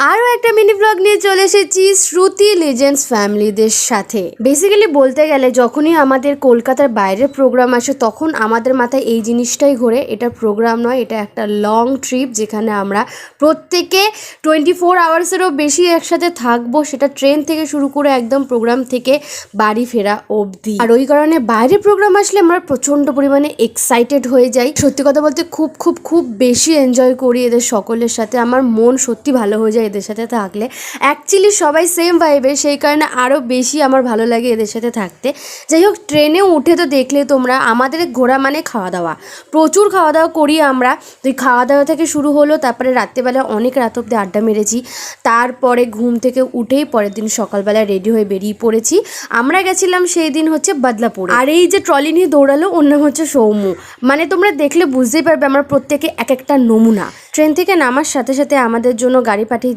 আরও একটা mini blog নিয়ে চলে এসেছি শ্রুতি লিজেন্ডস ফ্যামিলিদের সাথে। বেসিক্যালি বলতে গেলে যখনই আমাদের কলকাতার বাইরের প্রোগ্রাম আসে তখন আমাদের মাথায় এই জিনিসটাই ঘোরে, এটা প্রোগ্রাম নয়, এটা একটা লং ট্রিপ যেখানে আমরা প্রত্যেকে 24 আওয়ার্সেরও বেশি একসাথে থাকবো, সেটা ট্রেন থেকে শুরু করে একদম প্রোগ্রাম থেকে বাড়ি ফেরা অবধি। আর ওই কারণে বাইরে প্রোগ্রাম আসলে আমরা প্রচণ্ড পরিমাণে এক্সাইটেড হয়ে যাই। সত্যি কথা বলতে খুব খুব খুব বেশি এনজয় করি এদের সকলের সাথে। আমার মন সত্যি ভালো হয়ে যায় এদের সাথে থাকলে। অ্যাকচুয়ালি সবাই সেম ভাইবে, সেই কারণে আরও বেশি আমার ভালো লাগে এদের সাথে থাকতে। যাই হোক, ট্রেনে উঠে তো দেখলে তোমরা আমাদের ঘোরা মানে খাওয়া দাওয়া, প্রচুর খাওয়া দাওয়া করি আমরা। তো এই খাওয়া দাওয়া থেকে শুরু হলো, তারপরে রাত্রেবেলা অনেক রাত অব্দি আড্ডা মেরেছি। তারপরে ঘুম থেকে উঠেই পরের দিন সকালবেলা রেডি হয়ে বেরিয়ে পড়েছি। আমরা গেছিলাম সেই দিন হচ্ছে বদলাপুর। আর এই যে ট্রলি নিয়ে দৌড়ালো ওর নাম হচ্ছে সৌম্য। মানে তোমরা দেখলে বুঝতেই পারবে আমরা প্রত্যেকে এক একটা নমুনা। ট্রেন থেকে নামার সাথে সাথে আমাদের জন্য গাড়ি পাঠিয়ে